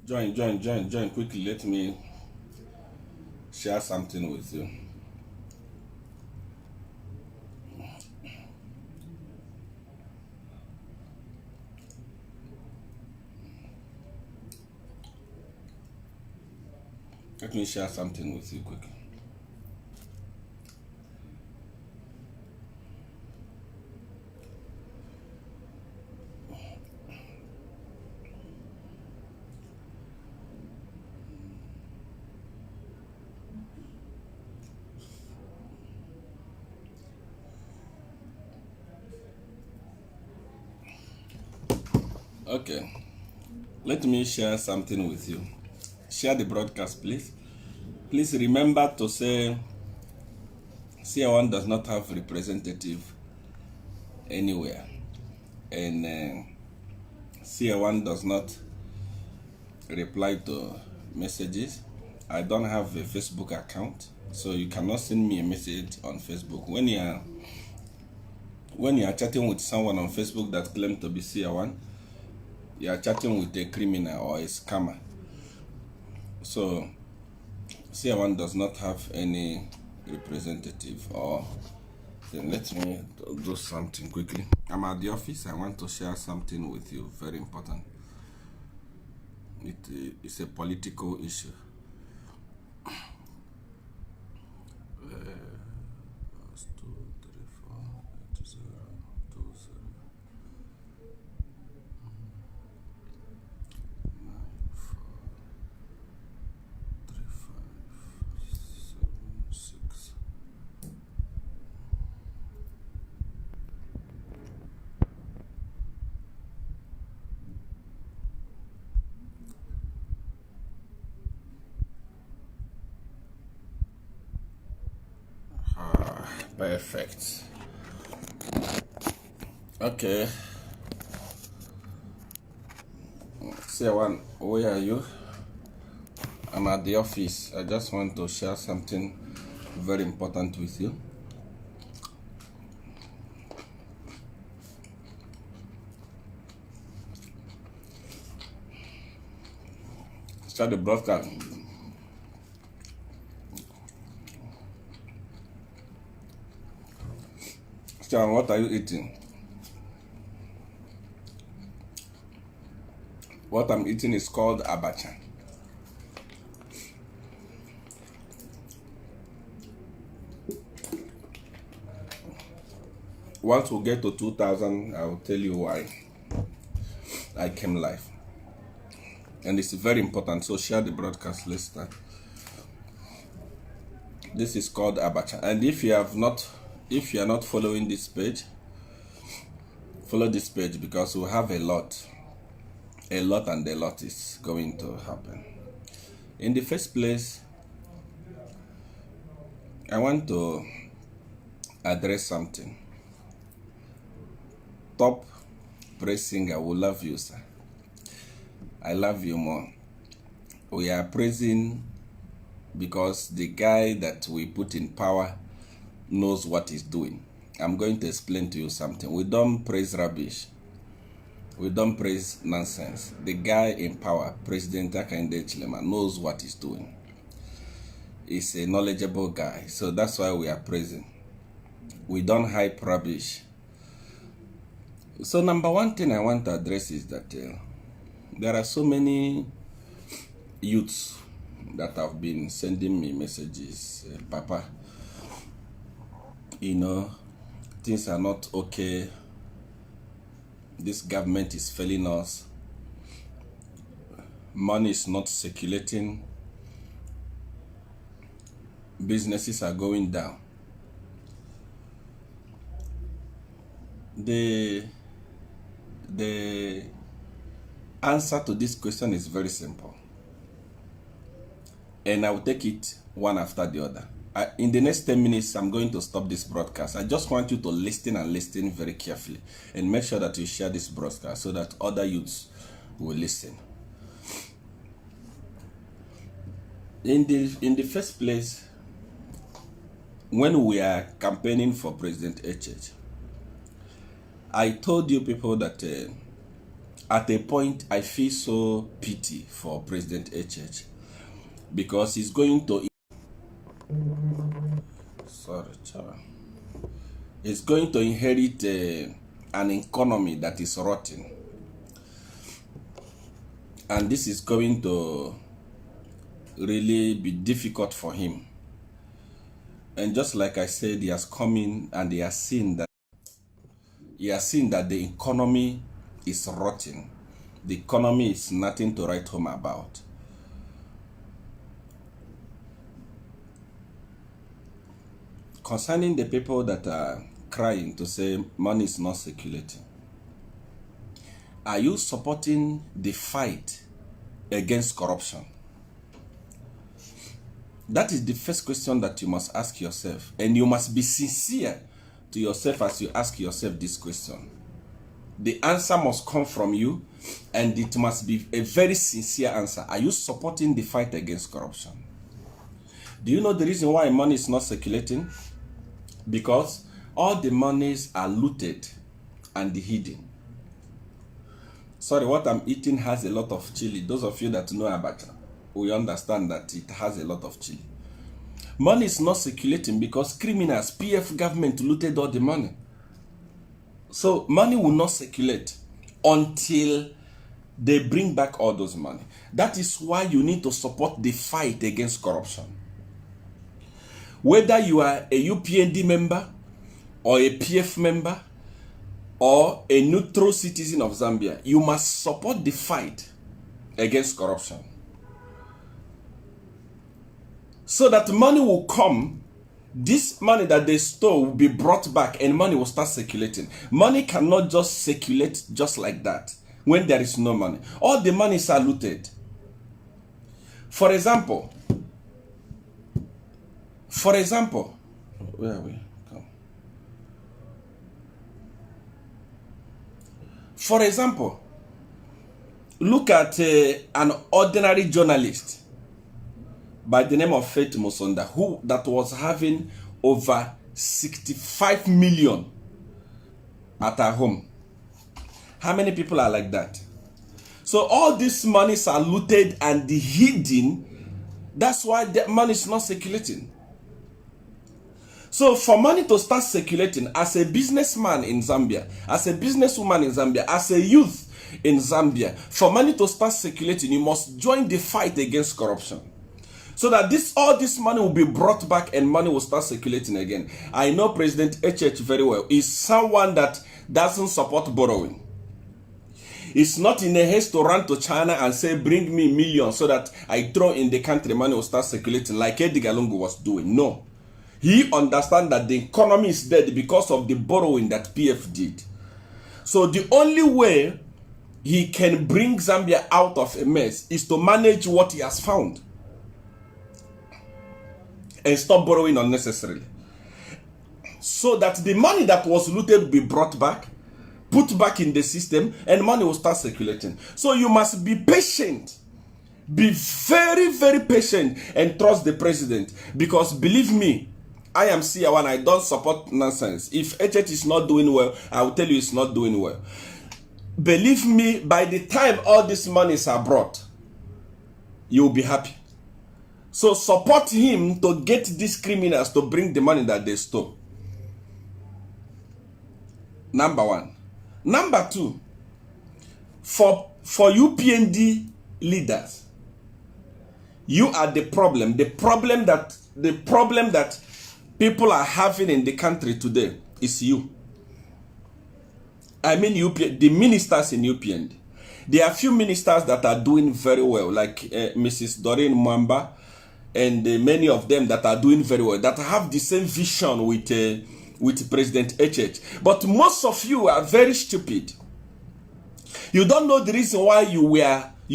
Join quickly. Let me share something with you. Let me share something with you quickly. Okay. Let me share something with you. Share the broadcast, please. Please remember to say CR1 does not have representative anywhere, and CR1 does not reply to messages. I don't have a Facebook account, so you cannot send me a message on Facebook. When you are chatting with someone on Facebook that claims to be CR1, you are chatting with a criminal or a scammer. So CR1 does not have any representative. Or then let me do something quickly. I'm at the office. I want to share something with you, very important. It's a political issue. Perfect. Okay. CR1, where are you? I'm at the office. I just want to share something very important with you. Start the broadcast. Sean, what are you eating? What I'm eating is called abacha. Once we get to 2,000, I will tell you why I came live. And it's very important, so share the broadcast. Let's start. This is called abacha. And if you are not following this page, follow this page, because we have a lot is going to happen. In the first place, I want to address something. Top praise singer, we love you, sir. I love you more. We are praising because the guy that we put in power knows what he's doing. I'm going to explain to you something. We don't praise rubbish. We don't praise nonsense. The guy in power, President Hakainde Hichilema, knows what he's doing. He's a knowledgeable guy. So that's why we are praising. We don't hype rubbish. So number one thing I want to address is that there are so many youths that have been sending me messages. Papa, things are not okay. This government is failing us. Money is not circulating. Businesses are going down. The answer to this question is very simple. And I will take it one after the other. In the next 10 minutes, I'm going to stop this broadcast. I just want you to listen very carefully and make sure that you share this broadcast so that other youths will listen. In the first place, when we are campaigning for President HH, I told you people that At a point, I feel so pity for President HH because he's going to... He's going to inherit an economy that is rotten. And this is going to really be difficult for him. And just like I said, he has come in and he has seen that the economy is rotten. The economy is nothing to write home about. Concerning the people that are crying to say money is not circulating, are you supporting the fight against corruption? That is the first question that you must ask yourself. And you must be sincere to yourself as you ask yourself this question. The answer must come from you, and it must be a very sincere answer. Are you supporting the fight against corruption? Do you know the reason why money is not circulating? Because all the monies are looted and hidden. Sorry, what I'm eating has a lot of chili. Those of you that know abacha, we understand that it has a lot of chili. Money is not circulating because criminals, PF government looted all the money. So money will not circulate until they bring back all those money. That is why you need to support the fight against corruption. Whether you are a UPND member or a PF member or a neutral citizen of Zambia, you must support the fight against corruption. So that money will come, this money that they stole will be brought back and money will start circulating. Money cannot just circulate just like that when there is no money. All the money is looted. For example, where are we? For example, look at an ordinary journalist by the name of Faith Musonda, that was having over 65 million at her home. How many people are like that? So all these monies are looted and hidden. That's why the money is not circulating. So for money to start circulating, as a businessman in Zambia, as a businesswoman in Zambia, as a youth in Zambia, for money to start circulating, you must join the fight against corruption. So that all this money will be brought back and money will start circulating again. I know President HH very well. He's someone that doesn't support borrowing. It's not in a haste to run to China and say, bring me millions so that I throw in the country, money will start circulating like Edgar Lungu was doing. No. He understands that the economy is dead because of the borrowing that PF did. So the only way he can bring Zambia out of a mess is to manage what he has found and stop borrowing unnecessarily. So that the money that was looted will be brought back, put back in the system, and money will start circulating. So you must be patient. Be very, very patient and trust the president. Because believe me, I am CR1, I don't support nonsense. If HH is not doing well, I will tell you it's not doing well. Believe me, by the time all these monies are brought, you will be happy. So support him to get these criminals to bring the money that they stole. Number one. Number two, for UPND leaders, you are the problem. The problem that people are having in the country today is you. I mean the ministers in UPND. There are few ministers that are doing very well, like Mrs. Doreen Mwamba, and many of them that are doing very well, that have the same vision with President HH. But most of you are very stupid. You don't know the reason why you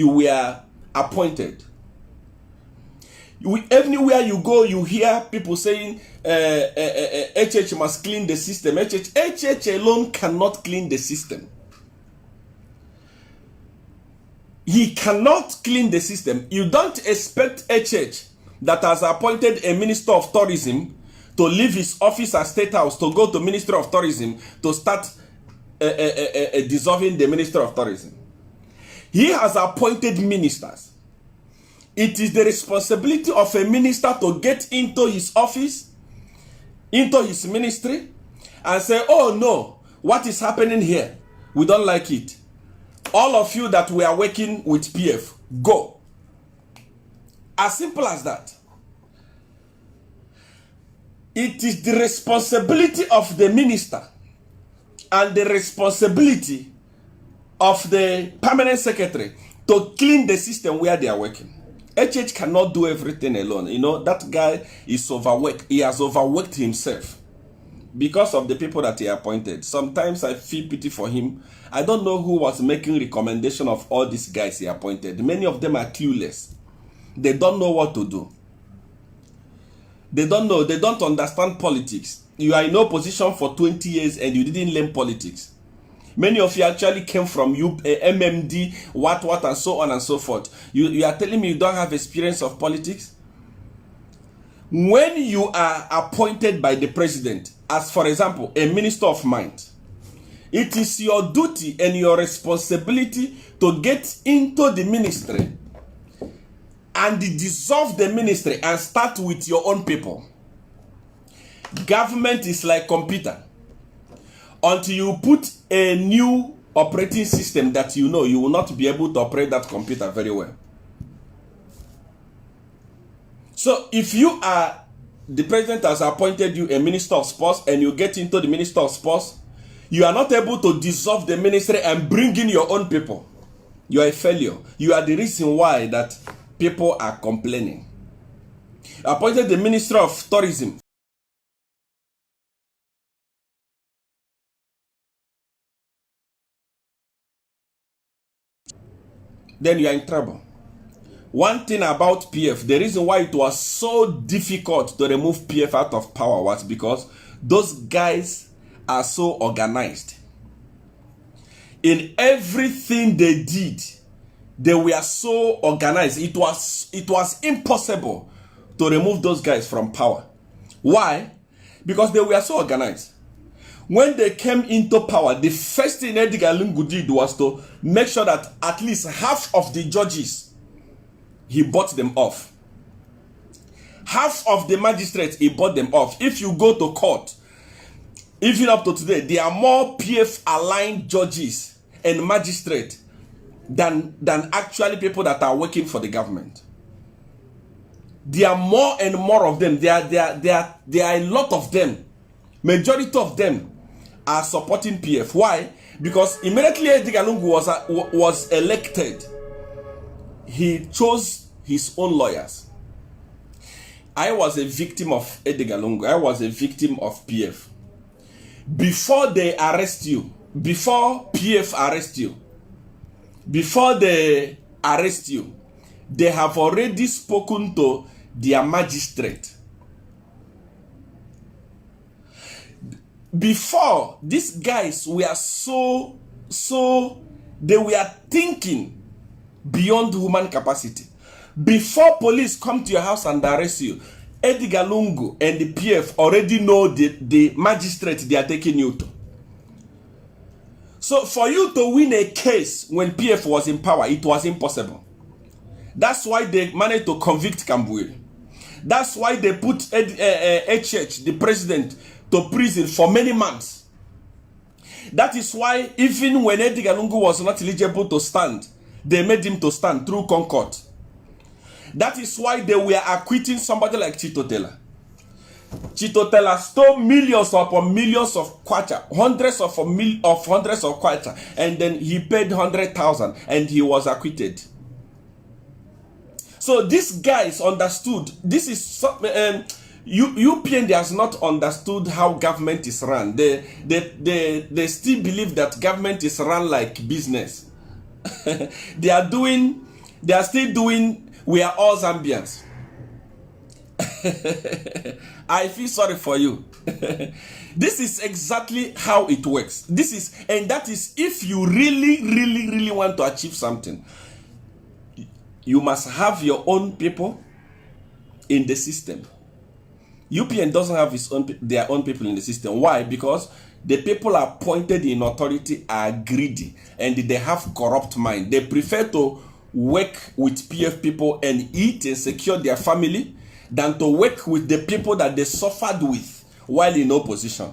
were appointed. Everywhere you go, you hear people saying HH must clean the system. HH alone cannot clean the system. He cannot clean the system. You don't expect HH that has appointed a minister of tourism to leave his office at State House to go to Ministry of Tourism to start dissolving the Minister of Tourism. He has appointed ministers. It is the responsibility of a minister to get into his office, into his ministry, and say, oh no, what is happening here? We don't like it. All of you that we are working with PF, go. As simple as that. It is the responsibility of the minister and the responsibility of the permanent secretary to clean the system where they are working. HH cannot do everything alone. You know, that guy is overworked. He has overworked himself because of the people that he appointed. Sometimes I feel pity for him. I don't know who was making recommendation of all these guys he appointed. Many of them are clueless. They don't know what to do. They don't know. They don't understand politics. You are in opposition for 20 years and you didn't learn politics. Many of you actually came from MMD, what, and so on and so forth. You are telling me you don't have experience of politics? When you are appointed by the president, as for example, a minister of mind, it is your duty and your responsibility to get into the ministry and dissolve the ministry and start with your own people. Government is like computer. Until you put a new operating system that you know, you will not be able to operate that computer very well. So if you are, the president has appointed you a minister of sports and you get into the minister of sports, you are not able to dissolve the ministry and bring in your own people. You are a failure. You are the reason why that people are complaining. Appointed the minister of tourism. Then you are in trouble. One thing about PF, the reason why it was so difficult to remove PF out of power was because those guys are so organized. In everything they did, they were so organized. It was impossible to remove those guys from power. Why? Because they were so organized. When they came into power, the first thing Edgar Lungu did was to make sure that at least half of the judges, he bought them off. Half of the magistrates, he bought them off. If you go to court, even up to today, there are more PF-aligned judges and magistrates than actually people that are working for the government. There are more and more of them. There are a lot of them. Majority of them are supporting PF. Why? Because immediately Edgar Lungu was elected, he chose his own lawyers. I was a victim of Edgar Lungu. I was a victim of PF. Before they arrest you, before PF arrest you, before they arrest you, they have already spoken to their magistrate. Before, these guys were they were thinking beyond human capacity. Before police come to your house and arrest you, Edgar Lungu and the PF already know the magistrate they are taking you to. So for you to win a case when PF was in power, it was impossible. That's why they managed to convict Kambwili. That's why they put HH, the president, to prison for many months. That is why even when Edgar Lungu was not eligible to stand, they made him to stand through Concord. That is why they were acquitting somebody like Chito Taylor. Chito Taylor stole millions upon millions of kwacha, hundreds of kwacha, and then he paid 100,000 and he was acquitted. So these guys understood. This is UPN has not understood how government is run. They still believe that government is run like business. They are still doing, we are all Zambians. I feel sorry for you. This is exactly how it works. That is if you really want to achieve something. You must have your own people in the system. UPN doesn't have their own people in the system. Why? Because the people appointed in authority are greedy and they have corrupt mind. They prefer to work with PF people and eat and secure their family than to work with the people that they suffered with while in opposition.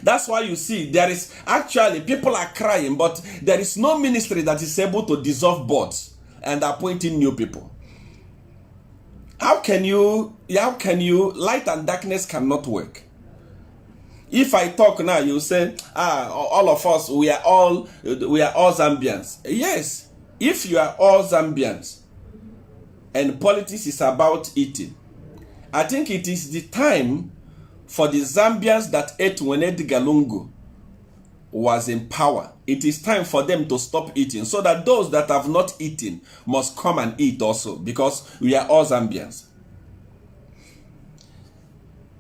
That's why you see there is actually people are crying, but there is no ministry that is able to dissolve boards and appointing new people. How can you, light and darkness cannot work? If I talk now, you say, all of us, we are all Zambians. Yes, if you are all Zambians and politics is about eating, I think it is the time for the Zambians that ate when Edgar Lungu was in power. It is time for them to stop eating so that those that have not eaten must come and eat also, because we are all Zambians.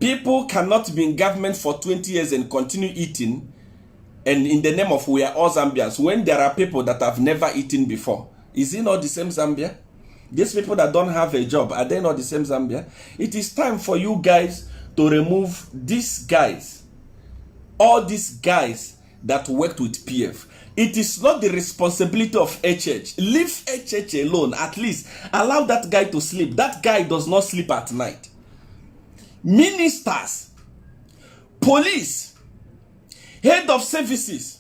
People cannot be in government for 20 years and continue eating, and in the name of we are all Zambians, when there are people that have never eaten before. Is it not the same Zambia? These people that don't have a job, are they not the same Zambia? It is time for you guys to remove these guys, all these guys that worked with PF. It is not the responsibility of HH. Leave HH alone. At least allow that guy to sleep. That guy does not sleep at night. Ministers, police, head of services,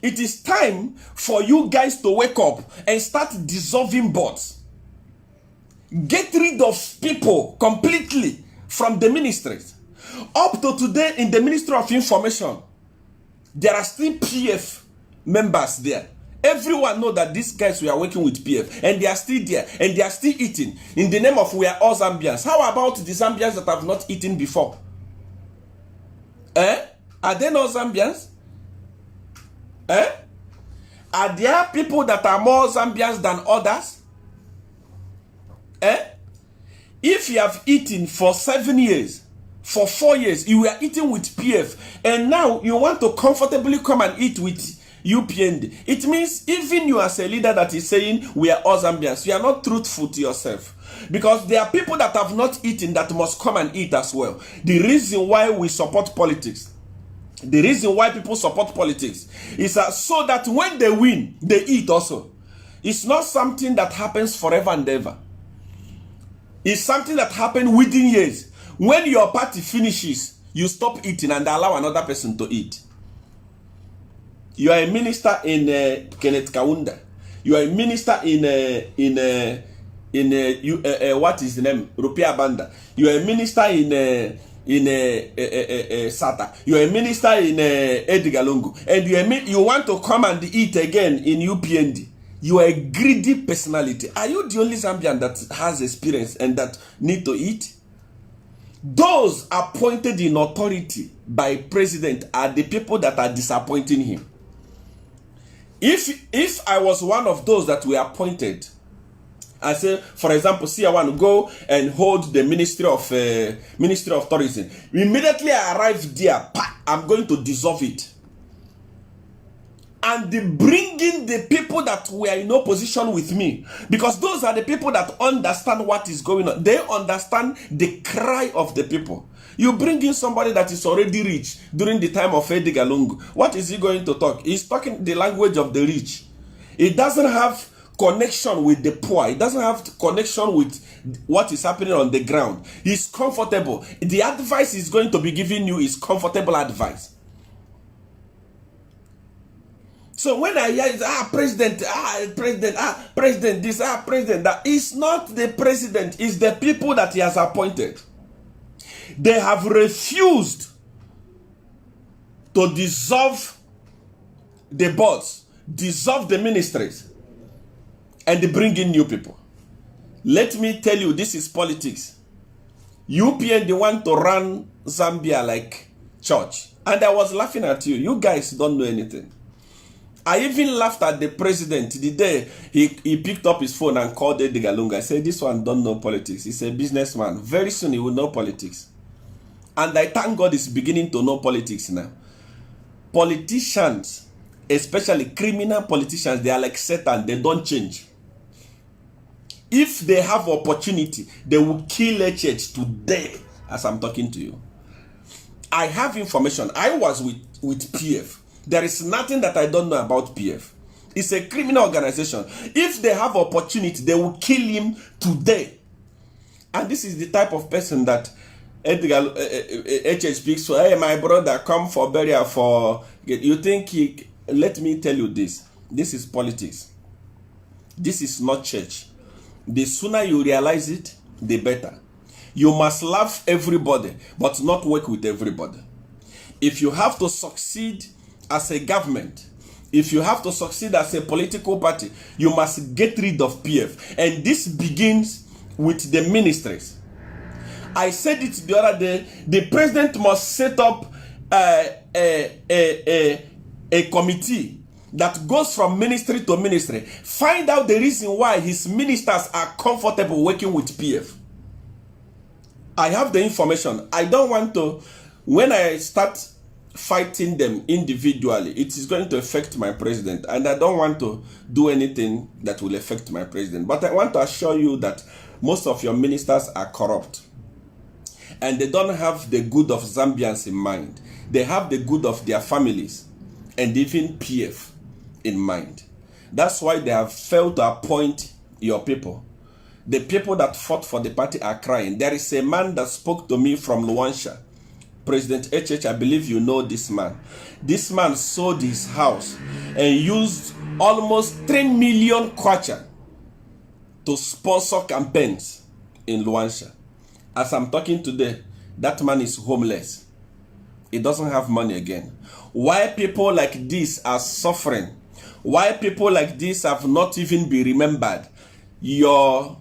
it is time for you guys to wake up and start dissolving boards. Get rid of people completely from the ministries. Up to today in the Ministry of Information, there are still PF members there. Everyone knows that these guys were working with PF and they are still there and they are still eating in the name of we are all Zambians. How about the Zambians that have not eaten before? Are they not Zambians? Are there people that are more Zambians than others? If you have eaten for 7 years, for 4 years, you were eating with PF, and now you want to comfortably come and eat with UPND. It means even you as a leader that is saying we are all Zambians, you are not truthful to yourself. Because there are people that have not eaten that must come and eat as well. The reason why we support politics, the reason why people support politics is so that when they win, they eat also. It's not something that happens forever and ever. It's something that happens within years. When your party finishes, you stop eating and allow another person to eat. You are a minister in Kenneth Kaunda. You are a minister in what is the name? Rupia Banda. You are a minister in Sata. You are a minister in Edgar Lungu. And you want to come and eat again in UPND. You are a greedy personality. Are you the only Zambian that has experience and that need to eat? Those appointed in authority by president are the people that are disappointing him. If I was one of those that were appointed, I say, for example, see, I want to go and hold the Ministry of Tourism. Immediately I arrive there, I'm going to dissolve it. And bring in the people that were in opposition with me. Because those are the people that understand what is going on. They understand the cry of the people. You bring in somebody that is already rich during the time of Edgar Lungu. What is he going to talk? He's talking the language of the rich. It doesn't have connection with the poor. It doesn't have connection with what is happening on the ground. He's comfortable. The advice he's going to be giving you is comfortable advice. So when I hear president, president this, president that, it's not the president, it's the people that he has appointed. They have refused to dissolve the boards, dissolve the ministries, and they bring in new people. Let me tell you, this is politics. UPN, they want to run Zambia like church. And I was laughing at you. You guys don't know anything. I even laughed at the president the day he picked up his phone and called Edgar Lungu. I said, this one don't know politics. He's a businessman. Very soon he will know politics. And I thank God he's beginning to know politics now. Politicians, especially criminal politicians, they are like Satan. They don't change. If they have opportunity, they will kill HH today as I'm talking to you. I have information. I was with PF. There is nothing that I don't know about PF. It's a criminal organization. If they have opportunity, they will kill him today. And this is the type of person that Edgar HH speaks for. Hey, my brother, come for burial for... You think he... Let me tell you this. This is politics. This is not church. The sooner you realize it, the better. You must love everybody, but not work with everybody. If you have to succeed as a government, if you have to succeed as a political party, you must get rid of PF. And this begins with the ministries. I said it the other day, the president must set up a committee that goes from ministry to ministry. Find out the reason why his ministers are comfortable working with PF. I have the information. I don't want to, when I start fighting them individually, it is going to affect my president, and I don't want to do anything that will affect my president. But I want to assure you that most of your ministers are corrupt, and they don't have the good of Zambians in mind. They have the good of their families and even PF in mind. That's why they have failed to appoint your people. The people that fought for the party are crying. There is a man that spoke to me from Luansha, President HH. I believe you know this man. This man sold his house and used almost 3 million kwacha to sponsor campaigns in Luansha. As I'm talking today, that man is homeless. He doesn't have money again. Why people like this are suffering? Why people like this have not even been remembered? Your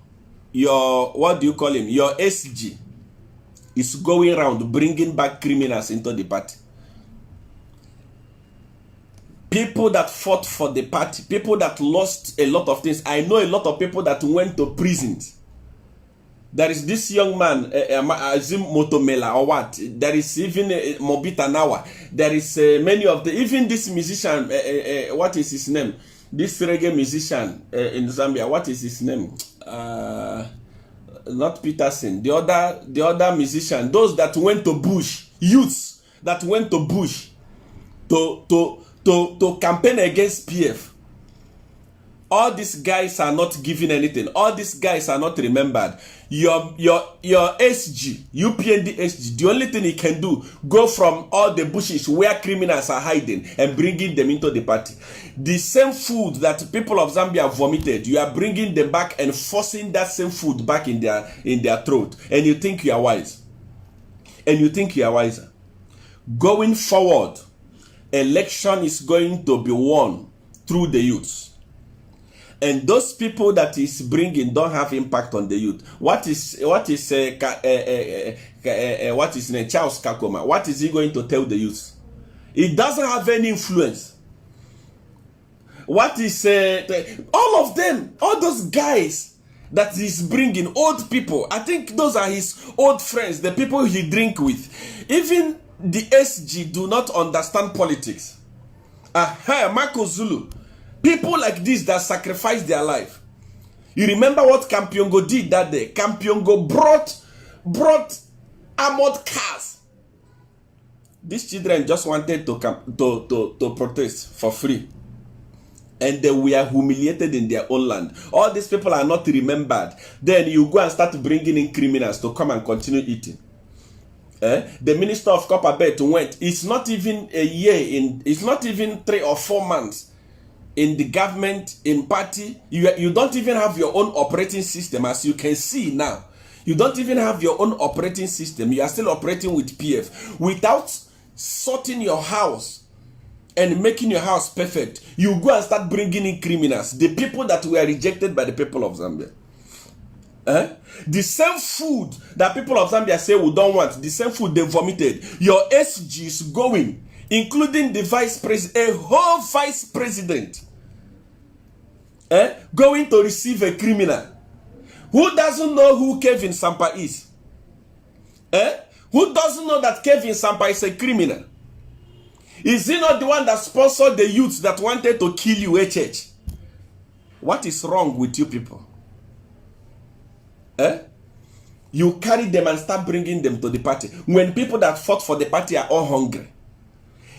what do you call him? Your SG is going around bringing back criminals into the party. People that fought for the party, people that lost a lot of things. I know a lot of people that went to prisons. There is this young man, Azim Motomela, or what? There is even Mobita Nawa. There is many of the, even this musician, what is his name? This reggae musician in Zambia, what is his name? Not Peterson, the other musician, those that went to bush, youths that went to bush to campaign against PF. All these guys are not giving anything. All these guys are not remembered. Your SG, UPND SG, the only thing he can do, go from all the bushes where criminals are hiding and bringing them into the party. The same food that people of Zambia vomited, you are bringing them back and forcing that same food back in their throat. And you think you are wise. And you think you are wiser. Going forward, election is going to be won through the youths. And those people that is bringing don't have impact on the youth. What is Charles Kakoma? What is he going to tell the youth? It doesn't have any influence. What is all of them, all those guys that he's bringing, old people? I think those are his old friends, the people he drink with. Even the SG do not understand politics. Marco Zulu. People like this that sacrifice their life. You remember what Kampiongo did that day? Kampiongo brought armored cars. These children just wanted to protest for free. And they were humiliated in their own land. All these people are not remembered. Then you go and start bringing in criminals to come and continue eating. The Minister of Copperbelt went. It's not even a year. It's not even 3 or 4 months. In the government, in party, you don't even have your own operating system, as you can see now. You don't even have your own operating system. You are still operating with PF. Without sorting your house and making your house perfect, you go and start bringing in criminals. The people that were rejected by the people of Zambia. The same food that people of Zambia say we don't want, the same food they vomited. Your SG is going, including the vice president, a whole vice president, going to receive a criminal. Who doesn't know who Kevin Sampa is? Who doesn't know that Kevin Sampa is a criminal? Is he not the one that sponsored the youths that wanted to kill you, HH? What is wrong with you people? Eh? You carry them and start bringing them to the party. When people that fought for the party are all hungry.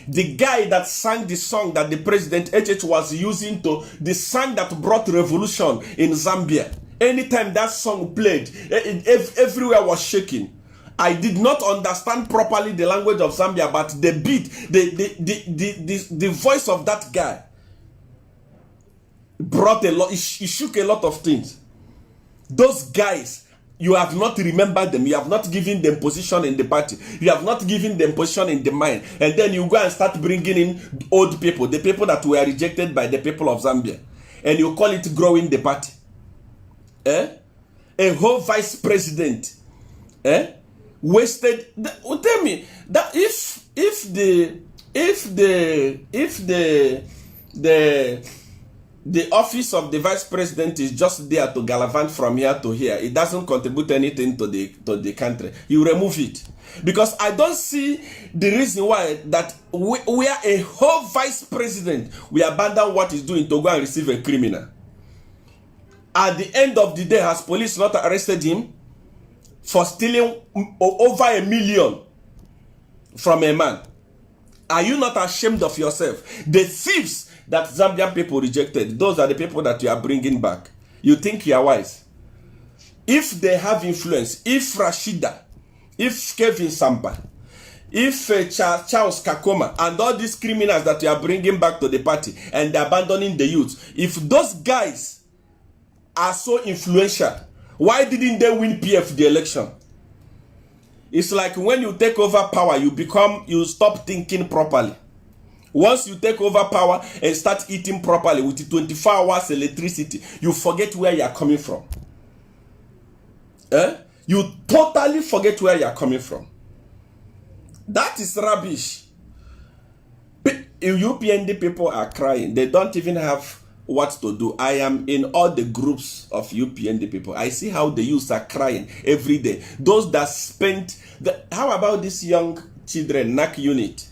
The guy that sang the song that the president HH was using the song that brought revolution in Zambia. Anytime that song played, everywhere was shaking. I did not understand properly the language of Zambia, but the beat, the voice of that guy brought a lot, it shook a lot of things. Those guys, you have not remembered them. You have not given them position in the party. You have not given them position in the mind. And then you go and start bringing in old people, the people that were rejected by the people of Zambia. And you call it growing the party. Eh? A whole vice president. Eh? Wasted. Tell me that if the office of the vice president is just there to gallivant from here to here, it doesn't contribute anything to the country, you remove it. Because I don't see the reason why that we are a whole vice president, we abandon what he's doing to go and receive a criminal. At the end of the day, has police not arrested him for stealing over $1 million from a man? Are you not ashamed of yourself? The thieves that Zambian people rejected, those are the people that you are bringing back. You think you are wise? If they have influence, if Rashida, if Kevin Samba, if Charles Kakoma, and all these criminals that you are bringing back to the party and abandoning the youth, if those guys are so influential, why didn't they win PF the election? It's like when you take over power, you stop thinking properly. Once you take over power and start eating properly with 24 hours electricity, you forget where you are coming from. You totally forget where you are coming from. That is rubbish. UPND people are crying. They don't even have what to do. I am in all the groups of UPND people. I see how the youths are crying every day. Those that spent how about these young children, NAC unit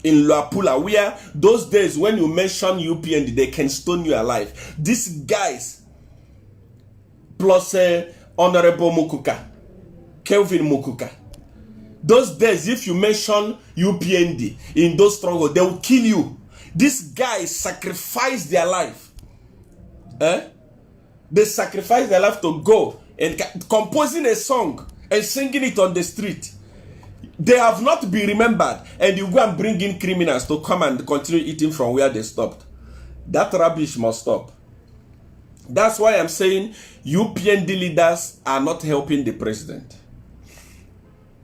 in Luapula, where those days when you mention UPND, they can stone you alive. These guys, plus Honorable Mukuka, Kelvin Mukuka, those days, if you mention UPND in those struggles, they will kill you. These guys sacrifice their life. They sacrifice their life to go and composing a song and singing it on the street. They have not been remembered, and you go and bring in criminals to come and continue eating from where they stopped. That rubbish must stop. That's why I'm saying UPND leaders are not helping the president.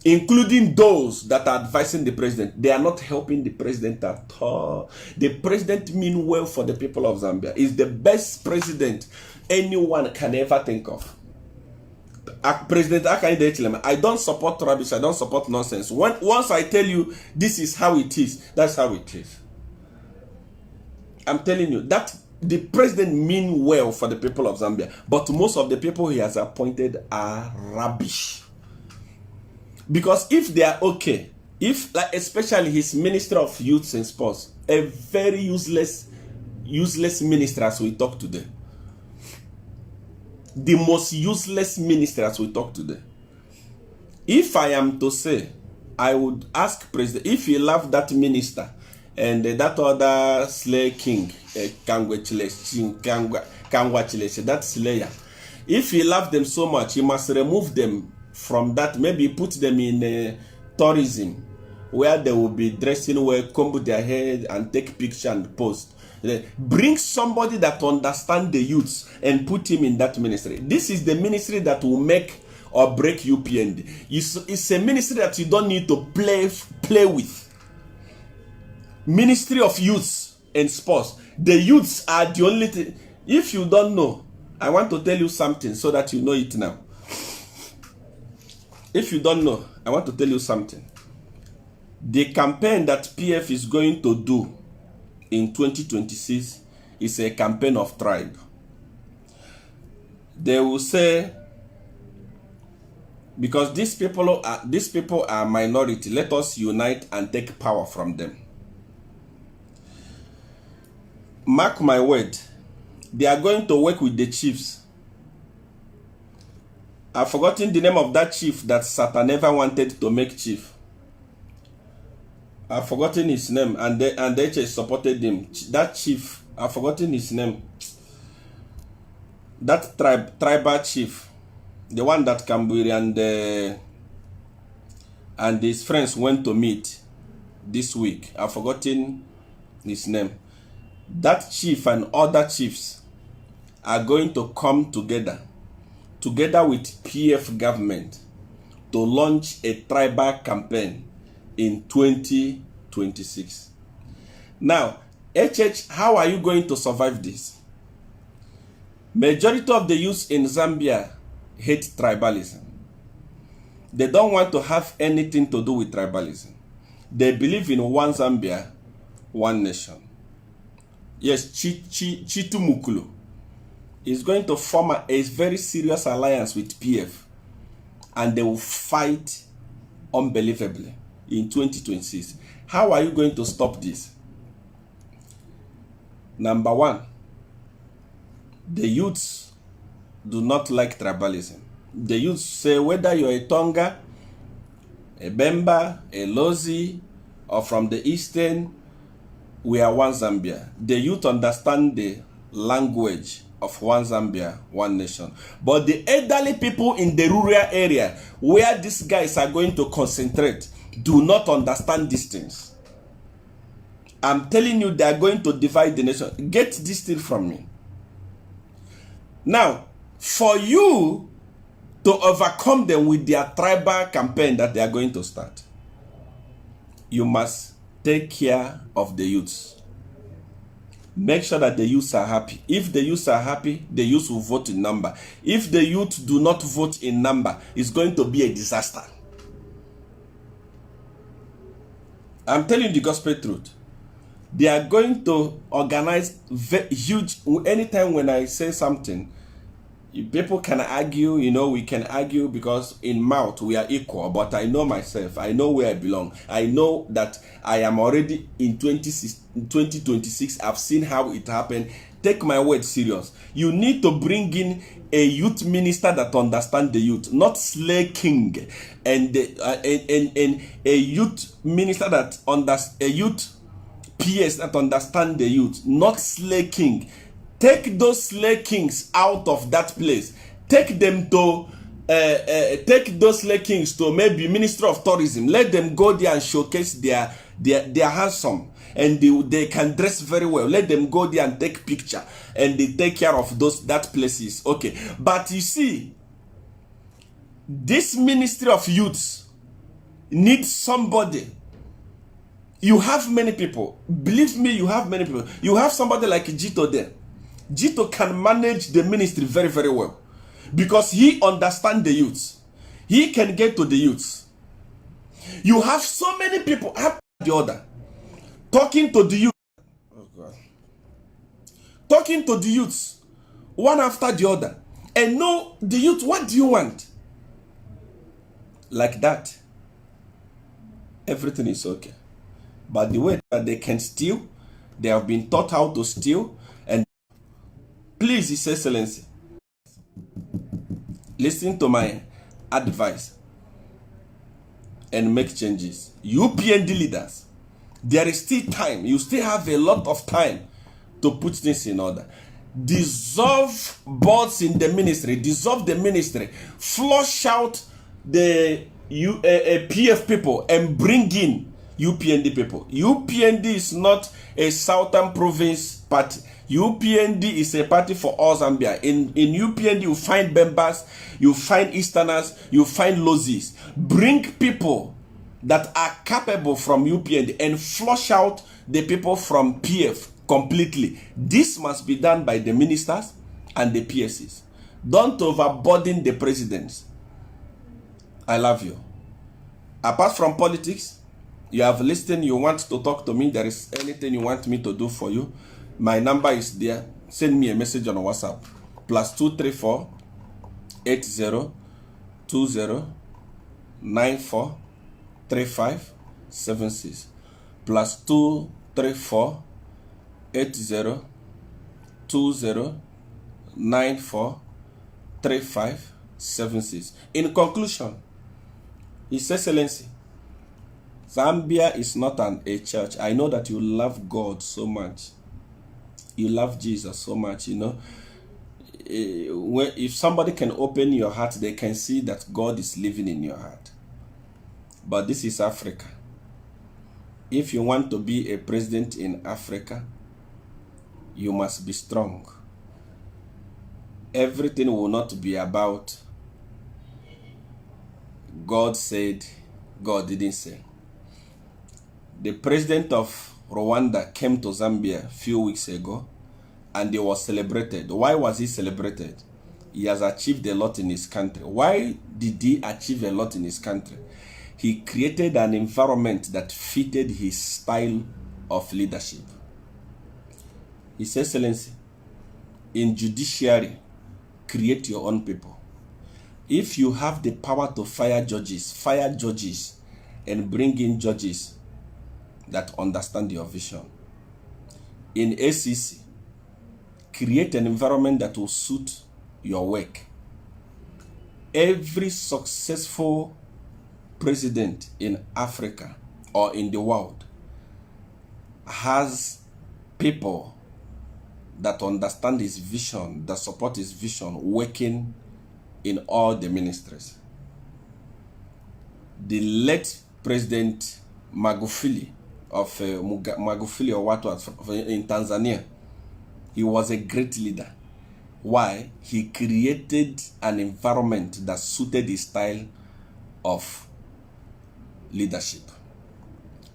Including those that are advising the president. They are not helping the president at all. The president means well for the people of Zambia. Is the best president anyone can ever think of. President Hakainde Hichilema, I don't support rubbish, I don't support nonsense. Once I tell you this is how it is, that's how it is. I'm telling you that the president means well for the people of Zambia, but most of the people he has appointed are rubbish. Because if they are okay, if like especially his Minister of Youth and Sports, a very useless minister as we talk today. The most useless minister as we talk today. If I am to say, I would ask President, if he loved that minister and that other slay king, Kangwachileshe, that slayer, if he loved them so much, he must remove them from that, maybe put them in tourism, where they will be dressing well, comb their hair and take picture and post. Bring somebody that understands the youths and put him in that ministry. This is the ministry that will make or break UPND. It's a ministry that you don't need to play with. Ministry of Youths and Sports. The youths are the only thing. If you don't know, I want to tell you something so that you know it now. If you don't know, I want to tell you something. The campaign that PF is going to do in 2026 is a campaign of tribe. They will say, because these people are minority, let us unite and take power from them. Mark my word, they are going to work with the chiefs. I've forgotten the name of that chief that Satan never wanted to make chief. I've forgotten his name, and the HS supported him. That chief, I've forgotten his name. That tribal chief, the one that Kamburi and his friends went to meet this week. I've forgotten his name. That chief and other chiefs are going to come together with PF government to launch a tribal campaign in 2026. Now, HH, how are you going to survive this? Majority of the youth in Zambia hate tribalism. They don't want to have anything to do with tribalism. They believe in one Zambia, one nation. Yes, Chitu Mukulu is going to form a very serious alliance with PF, and they will fight unbelievably in 2026. How are you going to stop this? Number one, the youths do not like tribalism. The youths say whether you're a Tonga, a Bemba, a Lozi, or from the Eastern, we are one Zambia. The youth understand the language of one Zambia, one nation. But the elderly people in the rural area where these guys are going to concentrate do not understand these things. I'm telling you, they are going to divide the nation. Get this thing from me. Now, for you to overcome them with their tribal campaign that they are going to start, you must take care of the youths. Make sure that the youths are happy. If the youths are happy, the youths will vote in number. If the youth do not vote in number, it's going to be a disaster. I'm telling you the gospel truth. They are going to organize huge, anytime when I say something, people can argue, we can argue because in mouth we are equal, but I know myself, I know where I belong. I know that I am already in 2026, I've seen how it happened. Take my word serious. You need to bring in a youth minister that understands the youth, not Slay King, and a youth minister that understands, a youth PS that understand the youth, not Slay King. Take those Slay Kings out of that place. Take them to take those Slay Kings to maybe Ministry of Tourism. Let them go there and showcase their handsome, and they can dress very well. Let them go there and take picture, and they take care of that places. Okay, but you see, this Ministry of Youths needs somebody. You have many people. Believe me, you have many people. You have somebody like Jito there. Jito can manage the ministry very, very well because he understands the youths. He can get to the youths. You have so many people after the other talking to the youth. Oh God. Talking to the youths one after the other. And know the youth, what do you want? Like that. Everything is okay. But the way that they can steal, they have been taught how to steal. And please, His Excellency, listen to my advice and make changes. You PND leaders, there is still time. You still have a lot of time to put things in order. Dissolve boards in the ministry. Dissolve the ministry. Flush out the PF people and bring in UPND people. UPND is not a southern province party. UPND is a party for all Zambia. In UPND, you find Bembas, you find Easterners, you find Lozis. Bring people that are capable from UPND and flush out the people from PF completely. This must be done by the ministers and the PSCs. Don't overburden the presidents. I love you. Apart from politics, you have listened, you want to talk to me, there is anything you want me to do for you, my number is there. Send me a message on WhatsApp. +234 80 20 94 35 76. +234 80 20 94 35 7 seats. In conclusion, His Excellency, Zambia is not a church. I know that you love God so much. You love Jesus so much, you know. If somebody can open your heart, they can see that God is living in your heart. But this is Africa. If you want to be a president in Africa, you must be strong. Everything will not be about God said, God didn't say. The president of Rwanda came to Zambia a few weeks ago and he was celebrated. Why was he celebrated? He has achieved a lot in his country. Why did he achieve a lot in his country? He created an environment that fitted his style of leadership. His Excellency, in judiciary, create your own people. If you have the power to fire judges and bring in judges that understand your vision. In ACC, create an environment that will suit your work. Every successful president in Africa or in the world has people that understand his vision, that support his vision, working in all the ministries. The late President Magufuli of Magufuli or what was in Tanzania, he was a great leader. Why? He created an environment that suited his style of leadership.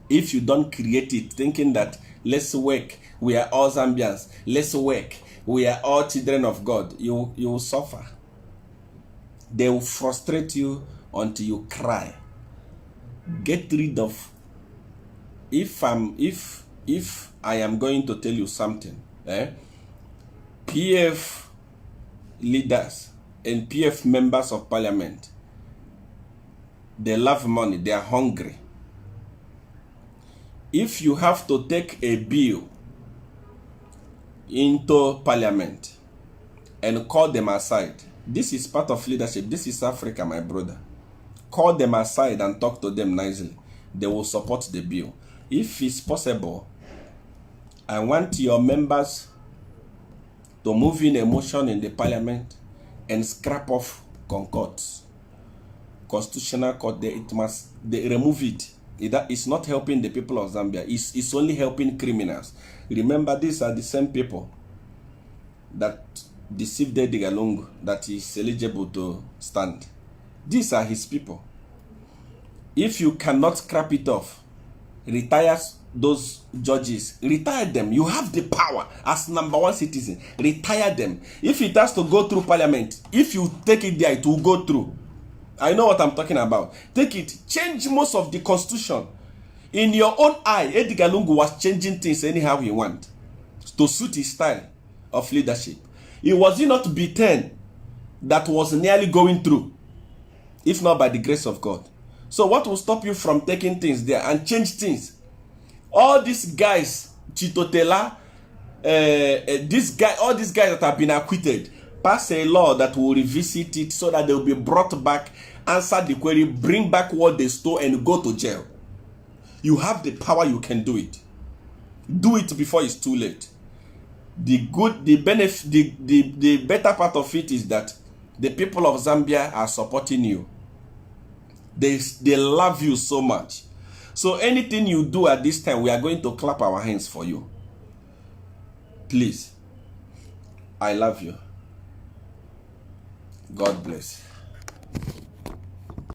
If you don't create it, thinking that let's work, we are all Zambians, let's work, we are all children of God, you will suffer. They will frustrate you until you cry. Get rid of. If I am going to tell you something, PF leaders and PF members of parliament, they love money, they are hungry. If you have to take a bill into parliament and call them aside, this is part of leadership. This is Africa, my brother. Call them aside and talk to them nicely. They will support the bill. If it's possible, I want your members to move in a motion in the parliament and scrap off Concords. Constitutional Court, they remove it. It's not helping the people of Zambia. It's only helping criminals. Remember, these are the same people that deceived Edgar Lungu that is eligible to stand. These are his people. If you cannot scrap it off, retire those judges. Retire them. You have the power as #1 citizen. Retire them. If it has to go through parliament, if you take it there, it will go through. I know what I'm talking about. Take it. Change most of the constitution. In your own eye, Edgar Lungu was changing things anyhow he want to suit his style of leadership. It was not B10 that was nearly going through, if not by the grace of God. So what will stop you from taking things there and change things? All these guys, Chitotela, all these guys that have been acquitted, pass a law that will revisit it so that they will be brought back, answer the query, bring back what they stole, and go to jail. You have the power, you can do it. Do it before it's too late. The better part of it is that the people of Zambia are supporting you. They love you so much. So anything you do at this time, we are going to clap our hands for you. Please. I love you. God bless.